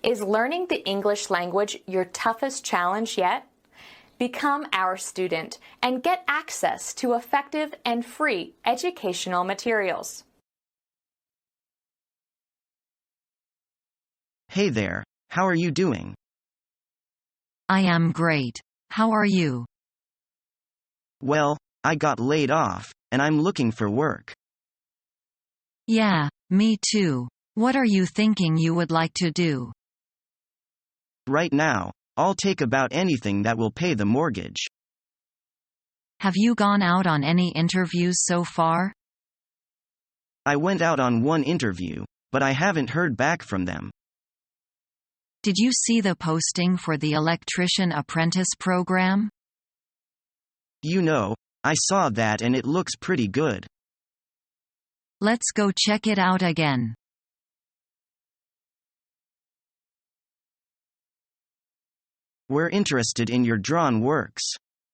Is learning the English language your toughest challenge yet? Become our student and get access to effective and free educational materials. Hey there, how are you doing? I am great. How are you? Well, I got laid off, and I'm looking for work. Yeah, me too. What are you thinking you would like to do? Right now, I'll take about anything that will pay the mortgage. Have you gone out on any interviews so far? I went out on one interview, but I haven't heard back from them. Did you see the posting for the electrician apprentice program? You know, I saw that and it looks pretty good. Let's go check it out again. We're interested in your drawn works.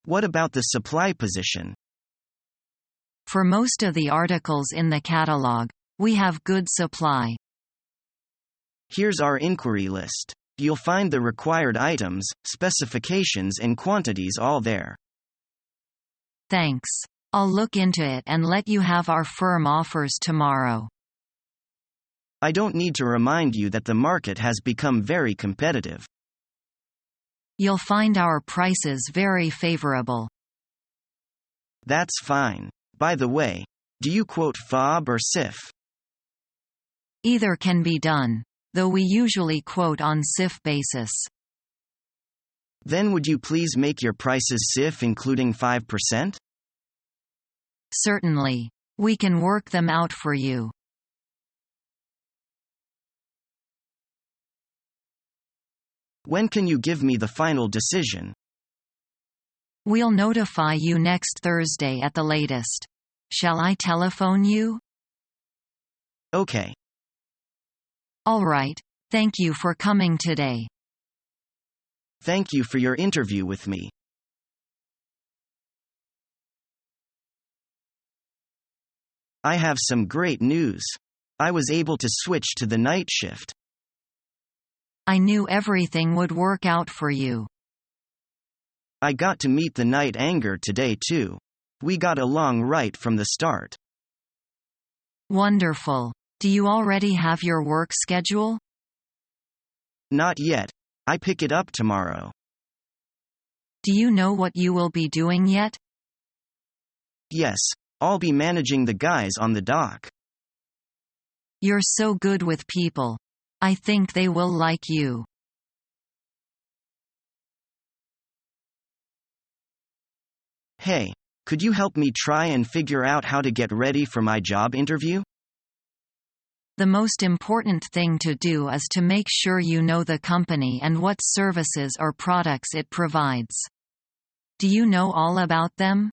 What about the supply position? For most of the articles in the catalog, we have good supply. Here's our inquiry list. You'll find the required items, specifications and quantities all there. Thanks. I'll look into it and let you have our firm offers tomorrow. I don't need to remind you that the market has become very competitive. You'll find our prices very favorable. That's fine. By the way, do you quote FOB or CIF? Either can be done, though we usually quote on CIF basis. Then would you please make your prices CIF including 5%? Certainly. We can work them out for you. When can you give me the final decision? We'll notify you next Thursday at the latest. Shall I telephone you? Okay. All right. Thank you for coming today. Thank you for your interview with me. I have some great news. I was able to switch to the night shift. I knew everything would work out for you. I got to meet the night anger today too. We got along right from the start. Wonderful. Do you already have your work schedule? Not yet. I pick it up tomorrow. Do you know what you will be doing yet? Yes, I'll be managing the guys on the dock. You're so good with people. I think they will like you. Hey, could you help me try and figure out how to get ready for my job interview? The most important thing to do is to make sure you know the company and what services or products it provides. Do you know all about them?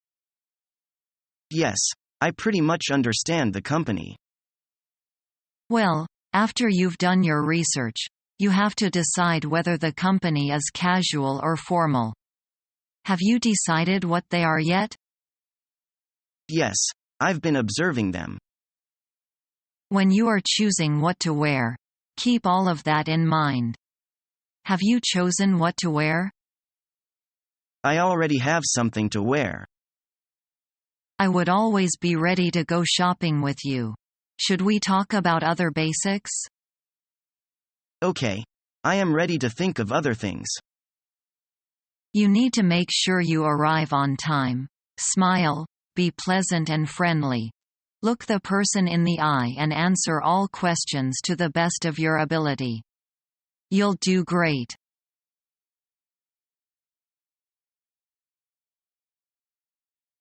Yes, I pretty much understand the company. Well, after you've done your research, you have to decide whether the company is casual or formal. Have you decided what they are yet? Yes, I've been observing them. When you are choosing what to wear, keep all of that in mind. Have you chosen what to wear? I already have something to wear. I would always be ready to go shopping with you. Should we talk about other basics? Okay. I am ready to think of other things. You need to make sure you arrive on time. Smile, be pleasant and friendly. Look the person in the eye and answer all questions to the best of your ability. You'll do great.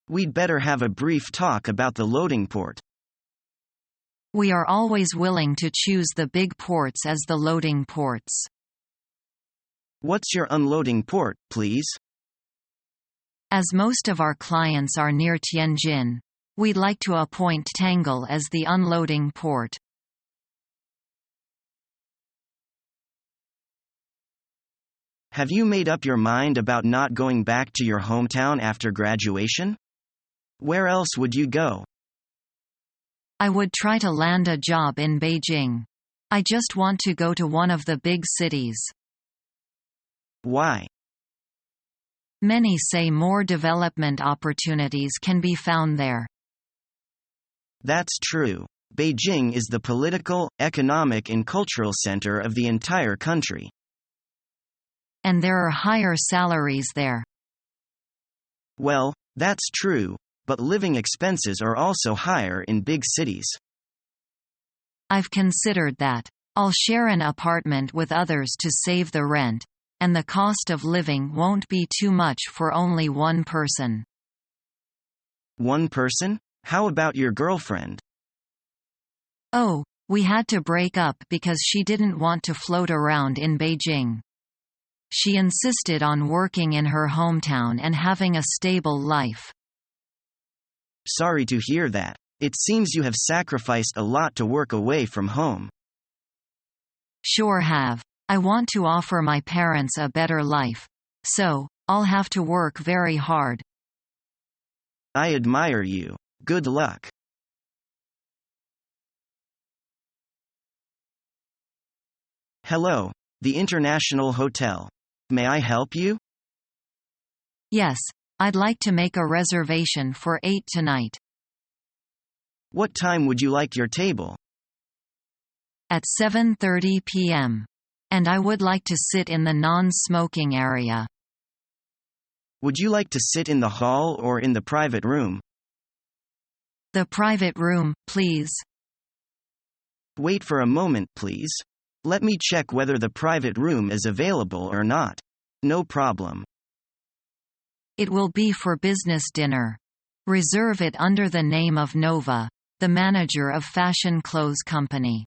We'd better have a brief talk about the loading port. We are always willing to choose the big ports as the loading ports. What's your unloading port, please? As most of our clients are near Tianjin, we'd like to appoint Tangle as the unloading port. Have you made up your mind about not going back to your hometown after graduation? Where else would you go? I would try to land a job in Beijing. I just want to go to one of the big cities. Why? Many say more development opportunities can be found there. That's true. Beijing is the political, economic and cultural center of the entire country. And there are higher salaries there. Well, that's true, but living expenses are also higher in big cities. I've considered that. I'll share an apartment with others to save the rent, and the cost of living won't be too much for only one person. One person? How about your girlfriend? Oh, we had to break up because she didn't want to float around in Beijing. She insisted on working in her hometown and having a stable life. Sorry to hear that. It seems you have sacrificed a lot to work away from home. Sure have. I want to offer my parents a better life. So, I'll have to work very hard. I admire you. Good luck. Hello, the International Hotel. May I help you? Yes, I'd like to make a reservation for 8 tonight. What time would you like your table? At 7:30 p.m. And I would like to sit in the non-smoking area. Would you like to sit in the hall or in the private room? The private room, please. Wait for a moment, please. Let me check whether the private room is available or not. No problem. It will be for business dinner. Reserve it under the name of Nova, the manager of fashion clothes company.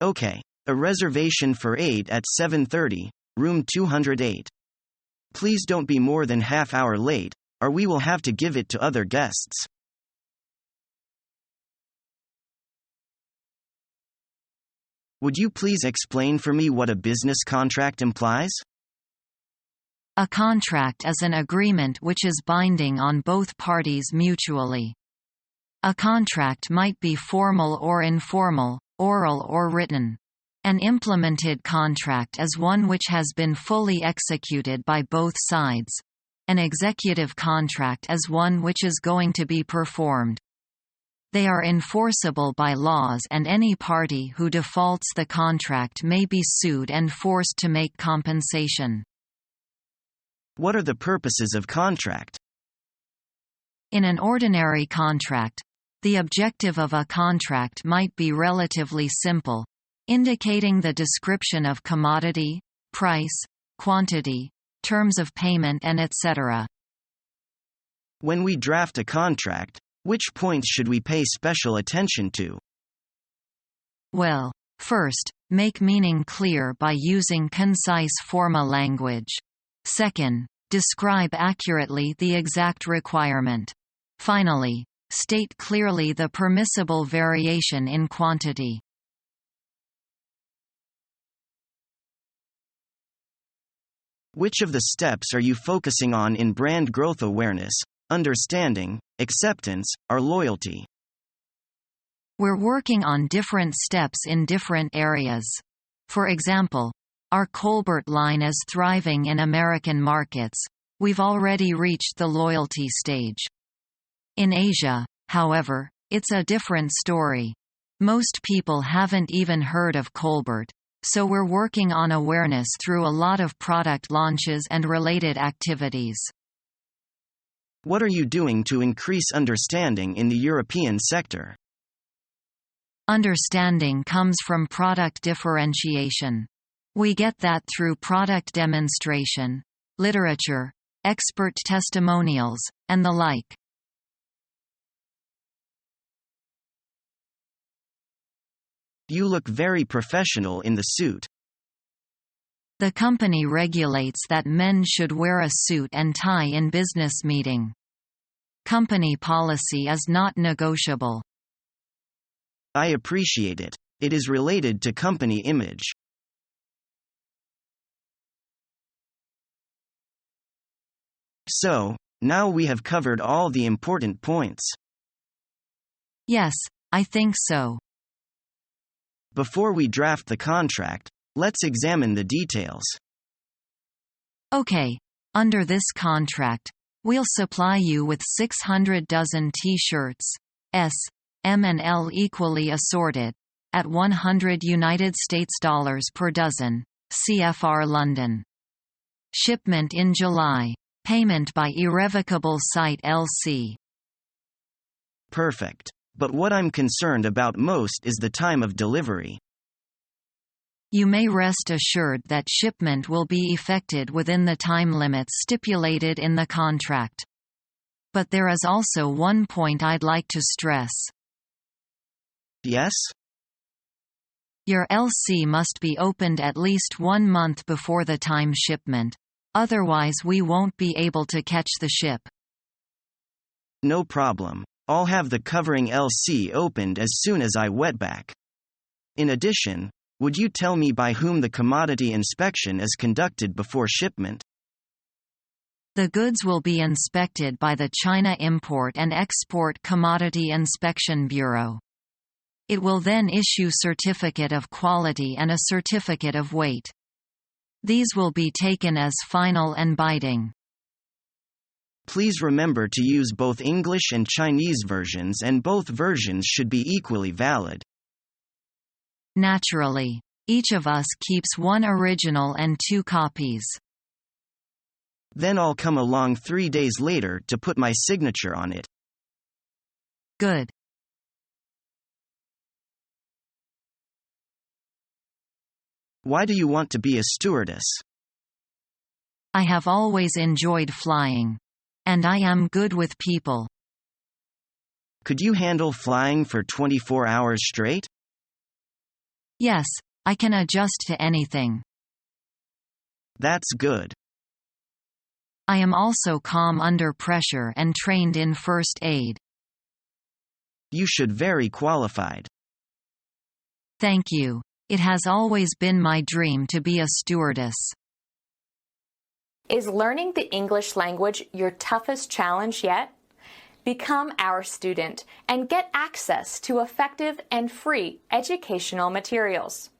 Okay. A reservation for 8 at 7:30, room 208. Please don't be more than half hour late, or we will have to give it to other guests. Would you please explain for me what a business contract implies? A contract is an agreement which is binding on both parties mutually. A contract might be formal or informal, oral or written. An implemented contract is one which has been fully executed by both sides. An executive contract is one which is going to be performed. They are enforceable by laws, and any party who defaults the contract may be sued and forced to make compensation. What are the purposes of contract? In an ordinary contract, the objective of a contract might be relatively simple, indicating the description of commodity, price, quantity, terms of payment and etc. When we draft a contract, which points should we pay special attention to? Well, first, make meaning clear by using concise formal language. Second, describe accurately the exact requirement. Finally, state clearly the permissible variation in quantity. Which of the steps are you focusing on in brand growth? Awareness, understanding, acceptance, or loyalty? We're working on different steps in different areas. For example, our Colbert line is thriving in American markets. We've already reached the loyalty stage. In Asia, however, it's a different story. Most people haven't even heard of Colbert, so we're working on awareness through a lot of product launches and related activities. What are you doing to increase understanding in the European sector? Understanding comes from product differentiation. We get that through product demonstration, literature, expert testimonials, and the like. You look very professional in the suit. The company regulates that men should wear a suit and tie in business meeting. Company policy is not negotiable. I appreciate it. It is related to company image. So, now we have covered all the important points. Yes, I think so. Before we draft the contract, let's examine the details. Okay. Under this contract, we'll supply you with 600 dozen T-shirts, S, M and L equally assorted, at $100 per dozen, CFR London. Shipment in July. Payment by Irrevocable Site LC. Perfect. But what I'm concerned about most is the time of delivery. You may rest assured that shipment will be effected within the time limits stipulated in the contract. But there is also one point I'd like to stress. Yes? Your LC must be opened at least 1 month before the time shipment. Otherwise we won't be able to catch the ship. No problem. I'll have the covering LC opened as soon as I wetback. In addition, would you tell me by whom the commodity inspection is conducted before shipment? The goods will be inspected by the China Import and Export Commodity Inspection Bureau. It will then issue certificate of quality and a certificate of weight. These will be taken as final and binding. Please remember to use both English and Chinese versions, and both versions should be equally valid. Naturally. Each of us keeps 1 original and 2 copies. Then I'll come along 3 days later to put my signature on it. Good. Why do you want to be a stewardess? I have always enjoyed flying. And I am good with people. Could you handle flying for 24 hours straight? Yes, I can adjust to anything. That's good. I am also calm under pressure and trained in first aid. You should very qualified. Thank you. It has always been my dream to be a stewardess. Is learning the English language your toughest challenge yet? Become our student and get access to effective and free educational materials.